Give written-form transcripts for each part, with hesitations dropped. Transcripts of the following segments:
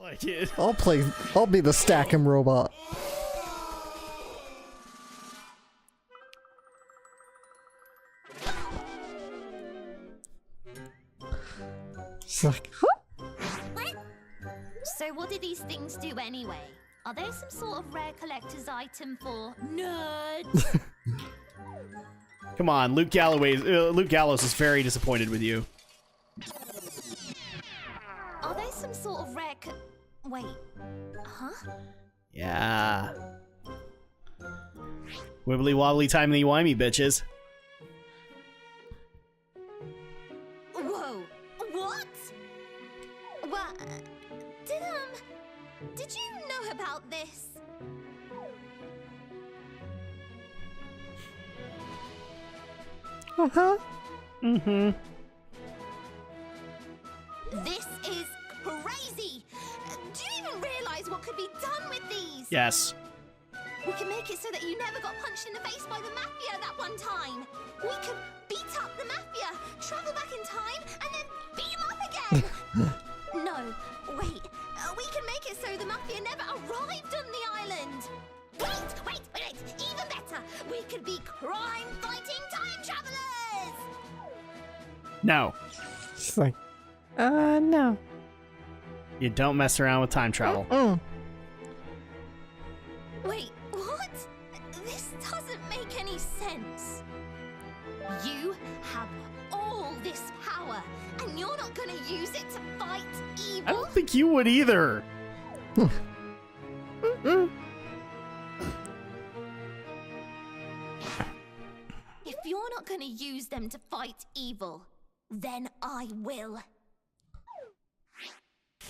Like it. I'll be the stack 'em robot. It's like, huh? So what do these things do anyway? Are they some sort of rare collector's item for nerds? Come on, Luke Gallows is very disappointed with you. Are they some sort of rare wait, huh? Yeah. Wibbly wobbly timely wimey, bitches. Whoa, what? Well, did you know about this? Uh-huh. Mm-hmm. This is crazy! Do you even realize what could be done with these? Yes. We can make it so that you never got punched in the face by the Mafia that one time. We could beat up the Mafia, travel back in time, and then beat them up again. No, wait. We can make it so the Mafia never arrived on the island. Wait. Even better. We could be crime-fighting time travelers. No. It's like, no. You don't mess around with time travel. Wait, what? This doesn't make any sense. You have all this power, and you're not gonna use it to fight evil? I don't think you would either. If you're not gonna use them to fight evil, then I will.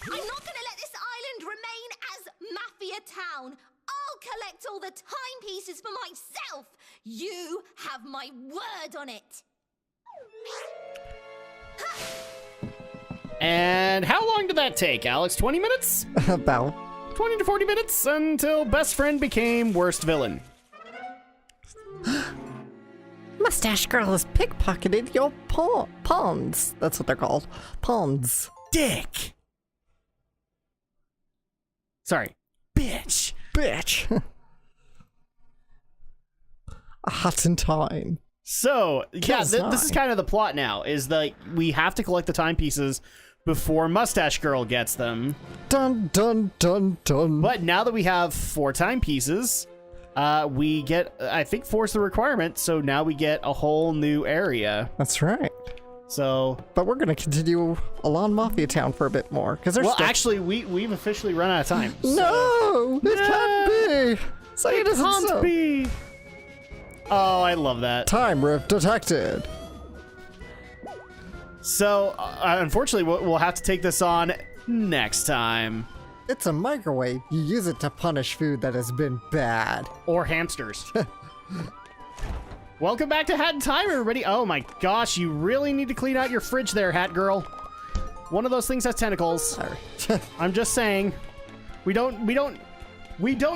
I'm not gonna let this island remain as Mafia Town. I'll collect all the timepieces for myself. You have my word on it. And how long did that take, Alex? 20 minutes? About. 20 to 40 minutes until best friend became worst villain. Mustache Girl has pickpocketed your pawns. That's what they're called. Pawns. Dick. Sorry. Bitch. A hut in time. So, yeah, Kills this is kind of the plot now, is that we have to collect the timepieces before Mustache Girl gets them. Dun, dun, dun, dun. But now that we have 4 timepieces, we get, I think 4's the requirement, so now we get a whole new area. That's right. So... But we're going to continue along Mafia Town for a bit more, because there's actually, we've officially run out of time. So. No! It can't be! Say it isn't Can't so. be! Oh, I love that. Time rift detected. So, unfortunately, we'll have to take this on next time. It's a microwave. You use it to punish food that has been bad. Or hamsters. Welcome back to Hat in Time, everybody. Oh my gosh, you really need to clean out your fridge there, Hat Girl. One of those things has tentacles. Sorry. I'm just saying. We don't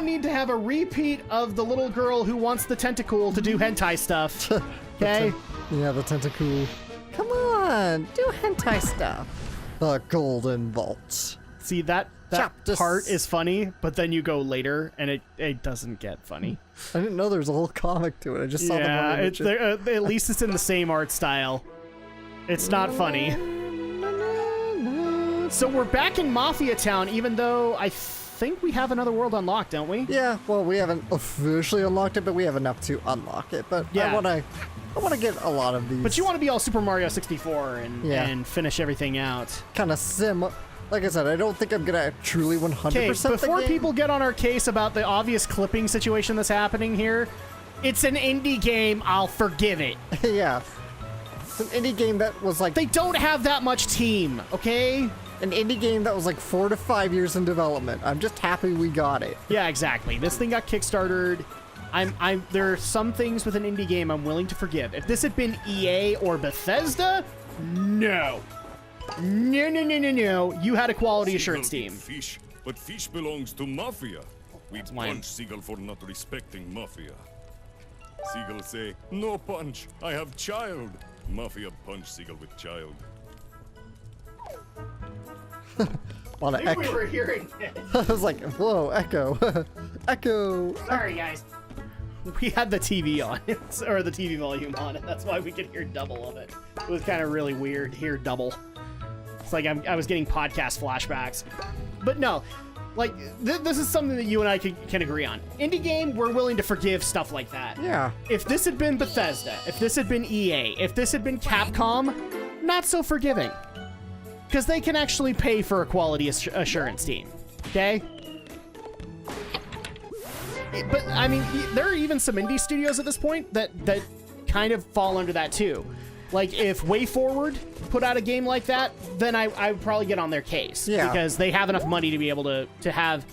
need to have a repeat of the little girl who wants the tentacle to do hentai stuff. Okay? Yeah, the tentacle. Come on, do hentai stuff. The Golden Vault. See, that part is funny, but then you go later and it doesn't get funny. I didn't know there was a whole comic to it. I just saw the one image. At least it's in the same art style. It's not funny. So we're back in Mafia Town, even though I think we have another world unlocked, don't we? Yeah, well, we haven't officially unlocked it, but we have enough to unlock it. But yeah. I want to get a lot of these. But you want to be all Super Mario 64 and finish everything out. Kind of like I said, I don't think I'm gonna truly 100%. Okay, before the game. people get on our case about the obvious clipping situation that's happening here, it's an indie game. I'll forgive it. Yeah, it's an indie game that was like they don't have that much team. Okay. An indie game that was like 4 to 5 years in development. I'm just happy we got it. Yeah, exactly. This thing got kickstarted. There are some things with an indie game I'm willing to forgive. If this had been EA or Bethesda, no. No. You had a quality assurance team. Fish, but fish belongs to Mafia. We punch Seagull for not respecting Mafia. Seagull say, no punch, I have child. Mafia punch Seagull with child. A lot of Maybe we echo. were hearing it. I was like, whoa, echo. Echo. Sorry, guys. We had the TV on, or the TV volume on, and that's why we could hear double of it. It was kind of really weird to hear double. It's like I was getting podcast flashbacks. But no, like, this is something that you and I can agree on. Indie game, we're willing to forgive stuff like that. Yeah. If this had been Bethesda, if this had been EA, if this had been Capcom, not so forgiving. Because they can actually pay for a quality assurance team. Okay? But, I mean, there are even some indie studios at this point that kind of fall under that, too. Like, if WayForward put out a game like that, then I would probably get on their case. Yeah. Because they have enough money to be able to have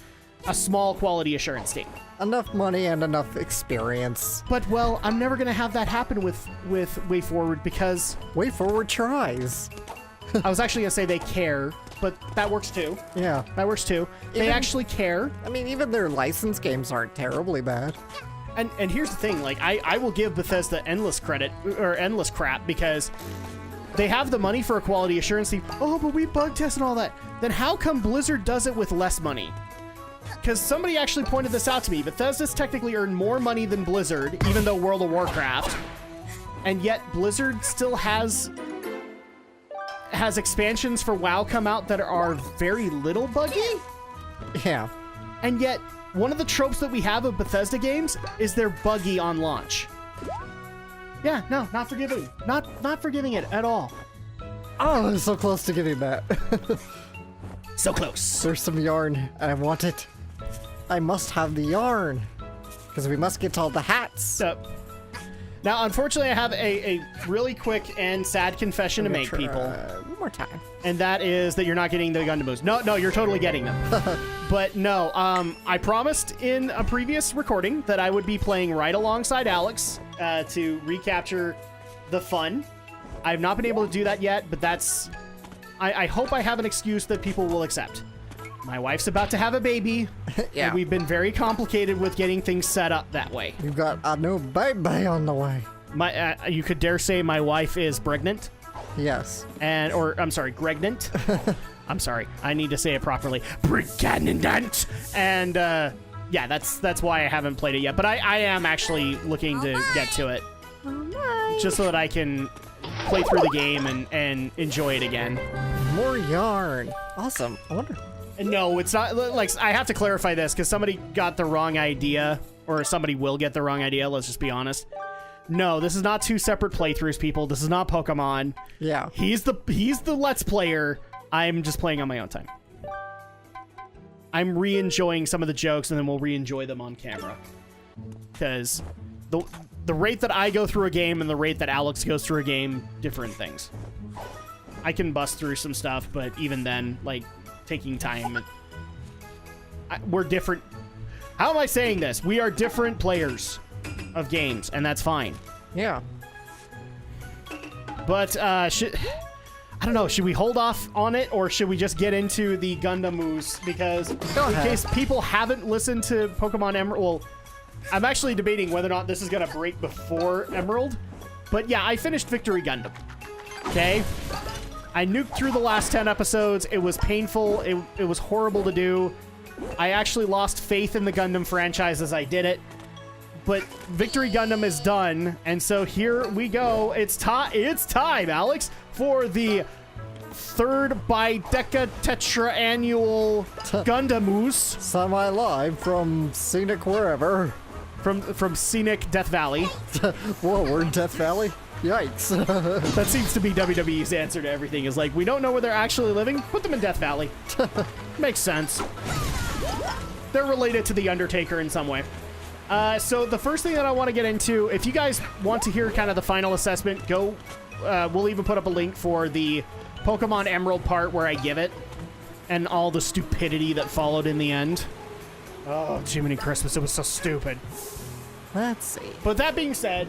a small quality assurance team. Enough money and enough experience. But, well, I'm never going to have that happen with WayForward because... WayForward tries. I was actually going to say they care, but that works, too. Yeah. That works, too. They actually care. I mean, even their licensed games aren't terribly bad. And here's the thing, like, I will give Bethesda endless credit, or endless crap, because they have the money for a quality assurance team. Oh, but we bug test and all that. Then how come Blizzard does it with less money? Because somebody actually pointed this out to me. Bethesda's technically earned more money than Blizzard, even though World of Warcraft. And yet Blizzard still has expansions for WoW come out that are very little buggy. Yeah. And yet, one of the tropes that we have of Bethesda games is they're buggy on launch. Yeah, no, not forgiving. Not forgiving it at all. Oh, I'm so close to getting that. So close. There's some yarn, and I want it. I must have the yarn. Because we must get all the hats. Now, unfortunately, I have a really quick and sad confession to make, people. One more time. And that is that you're not getting the Gundam Moose. No, you're totally getting them. But no, I promised in a previous recording that I would be playing right alongside Alex to recapture the fun. I've not been able to do that yet, but that's... I hope I have an excuse that people will accept. My wife's about to have a baby. Yeah. And we've been very complicated with getting things set up that way. You've got a new baby on the way. You could dare say my wife is pregnant. Yes. I'm sorry, Gregnant. I'm sorry, I need to say it properly. Pregnant. And yeah, that's why I haven't played it yet. But I am actually looking to get to it, just so that I can play through the game and enjoy it again. More yarn. Awesome. I wonder. No, it's not. Like, I have to clarify this because somebody got the wrong idea, or somebody will get the wrong idea. Let's just be honest. No, this is not two separate playthroughs, people. This is not Pokemon. Yeah. He's the Let's Player. I'm just playing on my own time. I'm re-enjoying some of the jokes, and then we'll re-enjoy them on camera. Because the rate that I go through a game and the rate that Alex goes through a game, different things. I can bust through some stuff, but even then, like, taking time. We're different. How am I saying this? We are different players of games, and that's fine. Yeah. But I don't know, should we hold off on it, or should we just get into the Gundam Moose? Because in case people haven't listened to Pokemon Emerald, well, I'm actually debating whether or not this is going to break before Emerald. But yeah, I finished Victory Gundam. Okay? I nuked through the last 10 episodes. It was painful. It was horrible to do. I actually lost faith in the Gundam franchise as I did it. But Victory Gundam is done, and so here we go. It's time, Alex, for the third BI-DECA-TETRA-ANNUAL Gundamoos. Semi-live from scenic wherever. From scenic Death Valley. Whoa, we're in Death Valley? Yikes. That seems to be WWE's answer to everything, is like, we don't know where they're actually living, put them in Death Valley. Makes sense. They're related to The Undertaker in some way. So the first thing that I want to get into, if you guys want to hear kind of the final assessment, go, we'll even put up a link for the Pokemon Emerald part where I give it, and all the stupidity that followed in the end. Oh, Jiminy Christmas, it was so stupid. Let's see. But that being said,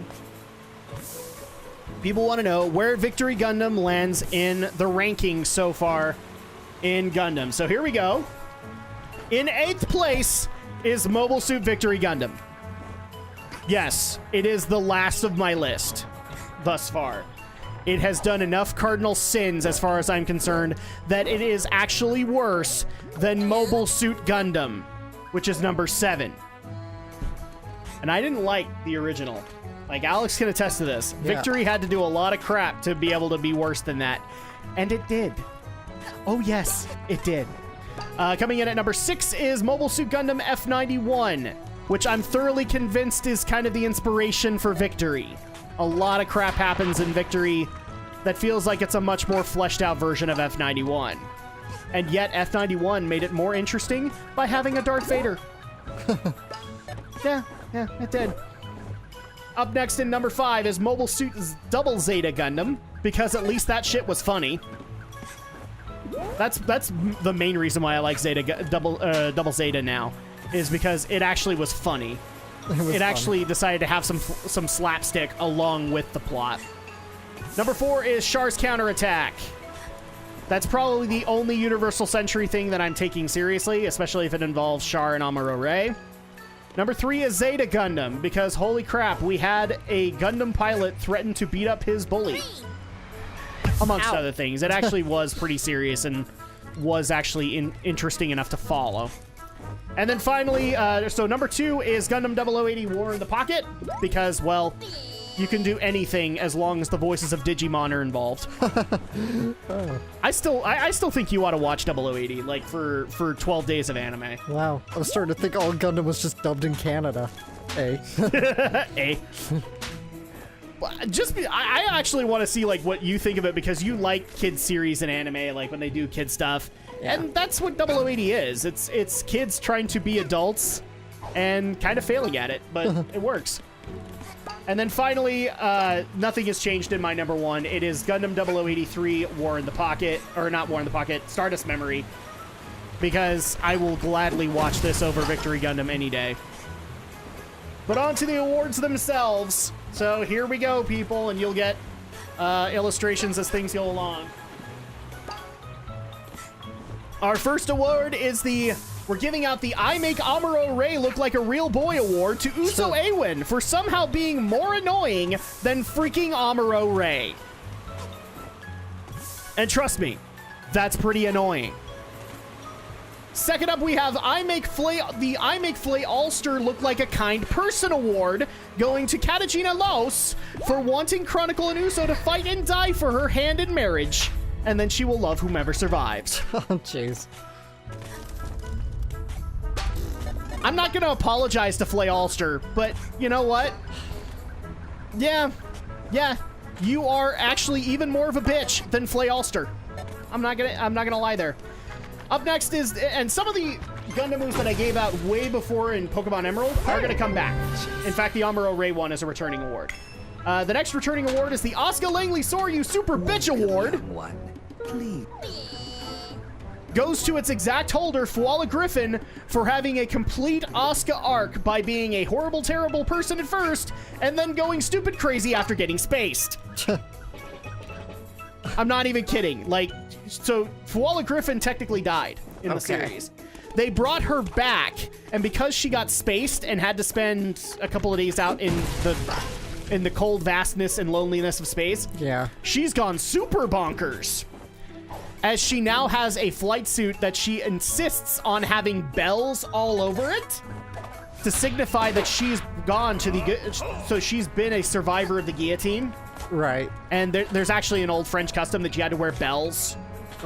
people want to know where Victory Gundam lands in the rankings so far in Gundam. So here we go. In 8th place is Mobile Suit Victory Gundam. Yes, it is the last of my list thus far. it has done enough cardinal sins, as far as I'm concerned, that it is actually worse than Mobile Suit Gundam, which is number 7. And I didn't like the original. Like, Alex can attest to this. Yeah. Victory had to do a lot of crap to be able to be worse than that. And it did. Oh, yes, it did. Coming in at number 6 is Mobile Suit Gundam F91, which I'm thoroughly convinced is kind of the inspiration for Victory. A lot of crap happens in Victory that feels like it's a much more fleshed out version of F91. And yet F91 made it more interesting by having a Darth Vader. Yeah, it did. Up next in number 5 is Mobile Suit Double Zeta Gundam, because at least that shit was funny. That's the main reason why I like Double Zeta now, is because it actually was funny. It actually decided to have some slapstick along with the plot. Number 4 is Char's Counterattack. That's probably the only Universal Century thing that I'm taking seriously, especially if it involves Char and Amuro Ray. Number 3 is Zeta Gundam, because holy crap, we had a Gundam pilot threaten to beat up his bully. Amongst other things. It actually was pretty serious and was actually interesting enough to follow. And then finally, so number 2 is Gundam 0080 War in the Pocket, because, well, you can do anything as long as the voices of Digimon are involved. I still think you ought to watch 0080, like, for 12 days of anime. Wow. I was starting to think all Gundam was just dubbed in Canada. Hey. Hey. I actually want to see, like, what you think of it, because you like kids series and anime, like when they do kid stuff. Yeah. And that's what 0080 is. It's kids trying to be adults and kind of failing at it, but it works. And then finally, nothing has changed in my number 1. It is Gundam 0083 War in the Pocket, or not War in the Pocket, Stardust Memory, because I will gladly watch this over Victory Gundam any day. But on to the awards themselves. So here we go, people, and you'll get illustrations as things go along. Our first award is we're giving out the I Make Amuro Ray Look Like a Real Boy award to Uso Awin for somehow being more annoying than freaking Amuro Ray. And trust me, that's pretty annoying. Second up, we have the I Make Flay Ulster Look Like a Kind Person award, going to Katajina Los for wanting Chronicle and Uso to fight and die for her hand in marriage, and then she will love whomever survives. Oh, jeez. I'm not gonna apologize to Flay Ulster, but you know what? Yeah, you are actually even more of a bitch than Flay Ulster. I'm not gonna lie there. Up next is, and some of the GUNDAMOO'S that I gave out way before in Pokemon Emerald are going to come back. In fact, the Amuro Ray one is a returning award. The next returning award is the Asuka Langley Soryu Super Bitch Award. Please. Goes to its exact holder, Fuala Griffin, for having a complete Asuka arc by being a horrible, terrible person at first, and then going stupid crazy after getting spaced. I'm not even kidding. Like, so Fuala Griffin technically died in the series. They brought her back, and because she got spaced and had to spend a couple of days out in the cold vastness and loneliness of space, she's gone super bonkers. As she now has a flight suit that she insists on having bells all over it to signify that she's gone to so she's been a survivor of the guillotine. Right. And there's actually an old French custom that you had to wear bells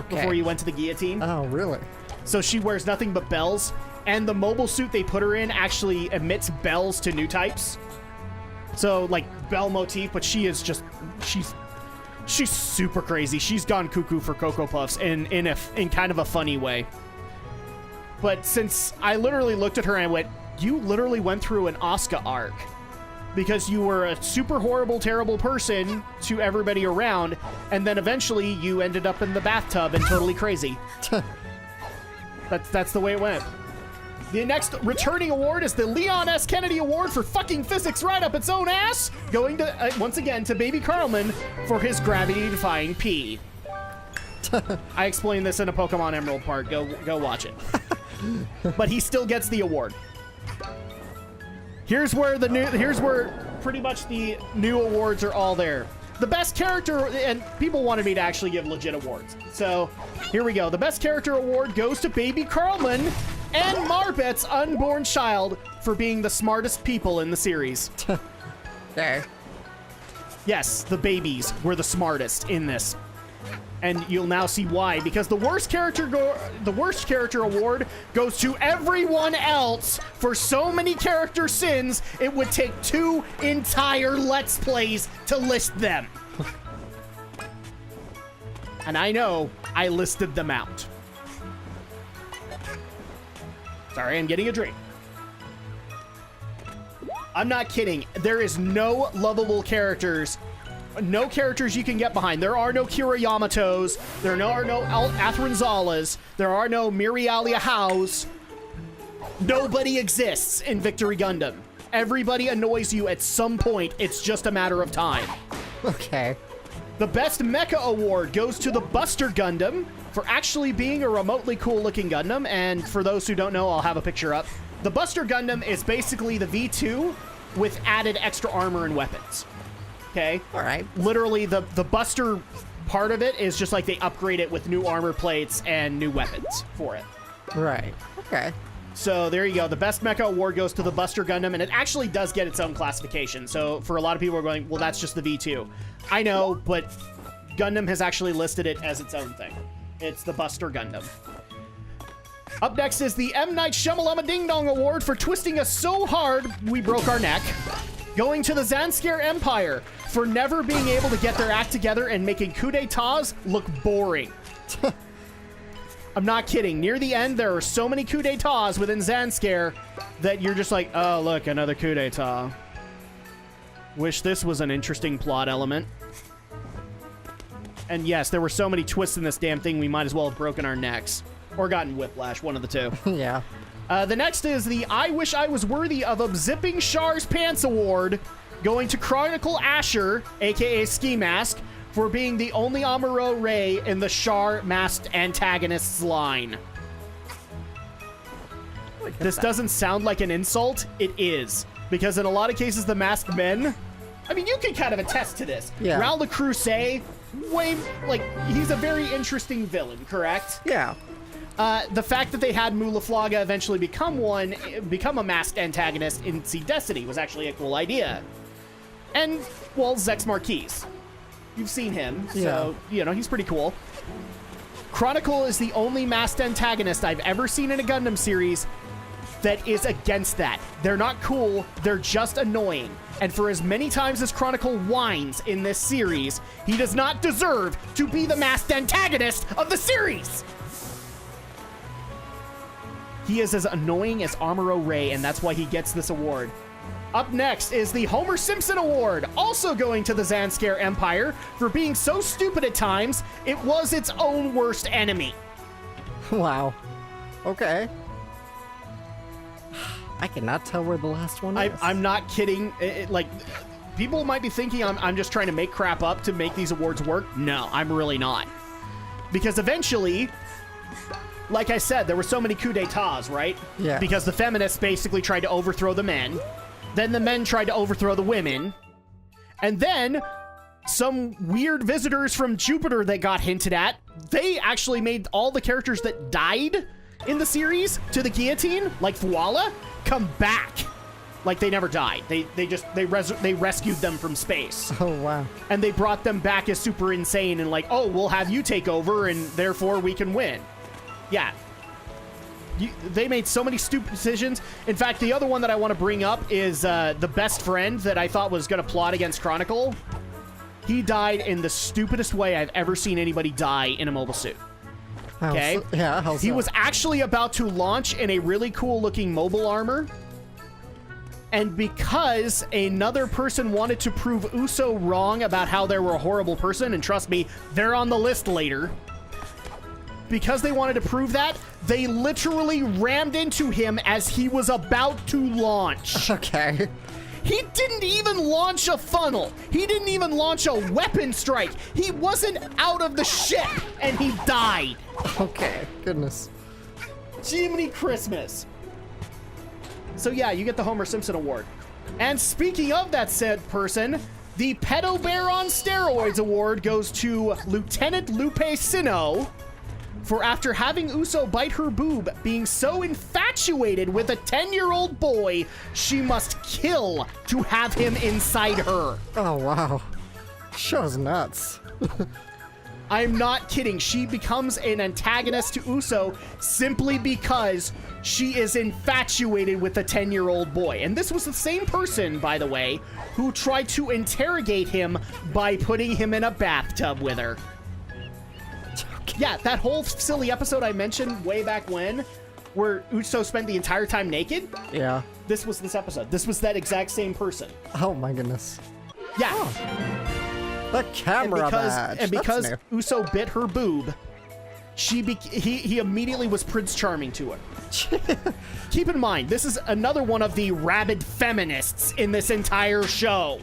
before you went to the guillotine. Oh, really? So she wears nothing but bells, and the mobile suit they put her in actually emits bells to new types. So, like, bell motif, but she is just, she's super crazy. She's gone cuckoo for Cocoa Puffs in kind of a funny way. But since I literally looked at her and I went, you literally went through an Asuka arc. Because you were a super horrible, terrible person to everybody around, and then eventually you ended up in the bathtub and totally crazy. That's the way it went. The next returning award is the Leon S. Kennedy Award for fucking physics right up its own ass, going to, once again, to Baby Carlman for his gravity-defying pee. I explained this in a Pokemon Emerald part. Go watch it. But he still gets the award. Here's where pretty much the new awards are all there. the best character, and people wanted me to actually give legit awards. So here we go. The best character award goes to Baby Carlman and Marbet's unborn child for being the smartest people in the series. Okay. Yes, the babies were the smartest in this. And you'll now see why, because the worst character award goes to everyone else for so many character sins it would take 2 entire Let's Plays to list them. And I know I listed them out. Sorry, I'm getting a drink. I'm not kidding. There is no lovable characters. No characters you can get behind. There are no Kira Yamatos. There are no Athranzalas. There are no Mirialia Hows. Nobody exists in Victory Gundam. Everybody annoys you at some point. It's just a matter of time. Okay. The best Mecha Award goes to the Buster Gundam for actually being a remotely cool-looking Gundam. And for those who don't know, I'll have a picture up. The Buster Gundam is basically the V2 with added extra armor and weapons. Okay. All right. Literally, the Buster part of it is just like they upgrade it with new armor plates and new weapons for it. Right. Okay. So there you go. The best Mecha Award goes to the Buster Gundam, and it actually does get its own classification. So for a lot of people are going, well, that's just the V2. I know, but Gundam has actually listed it as its own thing. It's the Buster Gundam. Up next is the M. Night Shyamalan Ding Dong Award for twisting us so hard we broke our neck. Going to the Zanskar Empire for never being able to get their act together and making coup d'etats look boring. I'm not kidding. Near the end, there are so many coup d'etats within Zanskar that you're just like, oh, look, another coup d'etat. Wish this was an interesting plot element. And yes, there were so many twists in this damn thing, we might as well have broken our necks. Or gotten whiplash, one of the two. Yeah. The next is the I Wish I Was Worthy of Unzipping Char's Pants Award, going to Chronicle Asher, aka Ski Mask, for being the only Amuro Ray in the Char masked antagonists line. This doesn't sound like an insult. It is. Because in a lot of cases, the masked men, I mean, you can kind of attest to this. Yeah. Raul the Crusade, he's a very interesting villain, correct? Yeah. The fact that they had Mulaflaga eventually become a masked antagonist in Seed Destiny was actually a cool idea. And, well, Zex Marquis. You've seen him, so, you know, he's pretty cool. Chronicle is the only masked antagonist I've ever seen in a Gundam series that is against that. They're not cool, they're just annoying. And for as many times as Chronicle whines in this series, he does not deserve to be the masked antagonist of the series! He is as annoying as Amuro Ray, and that's why he gets this award. Up next is the Homer Simpson Award, also going to the Zanskar Empire for being so stupid at times, it was its own worst enemy. Wow. Okay. I cannot tell where the last one is. I'm not kidding. People might be thinking I'm just trying to make crap up to make these awards work. No, I'm really not. Because eventually, like I said, there were so many coup d'etats, right? Yeah. Because the feminists basically tried to overthrow the men. Then the men tried to overthrow the women. And then some weird visitors from Jupiter that got hinted at, they actually made all the characters that died in the series to the guillotine, like Fuala, come back. Like they never died. They rescued them from space. Oh, wow. And they brought them back as super insane and like, oh, we'll have you take over and therefore we can win. Yeah. They made so many stupid decisions. In fact, the other one that I want to bring up is the best friend that I thought was going to plot against Chronicle. He died in the stupidest way I've ever seen anybody die in a mobile suit. Okay? He was actually about to launch in a really cool looking mobile armor. And because another person wanted to prove Uso wrong about how they were a horrible person, and trust me, they're on the list later. Because they wanted to prove that, they literally rammed into him as he was about to launch. Okay. He didn't even launch a funnel. He didn't even launch a weapon strike. He wasn't out of the ship, and he died. Okay, goodness. Jiminy Christmas. So yeah, you get the Homer Simpson Award. And speaking of that said person, The Pedo Bear on Steroids award goes to Lieutenant Lupe Sino for after having Uso bite her boob, being so infatuated with a 10-year-old boy, she must kill to have him inside her. Oh, wow. Show's nuts. I'm not kidding. She becomes an antagonist to Uso simply because she is infatuated with a 10-year-old boy. And this was the same person, by the way, who tried to interrogate him by putting him in a bathtub with her. Yeah, that whole silly episode I mentioned way back when, where Uso spent the entire time naked. Yeah. This was this episode. This was that exact same person. Oh my goodness. Yeah. Oh. The camera badge. And because That's new. Uso bit her boob, he immediately was Prince Charming to her. Keep in mind, this is another one of the rabid feminists in this entire show.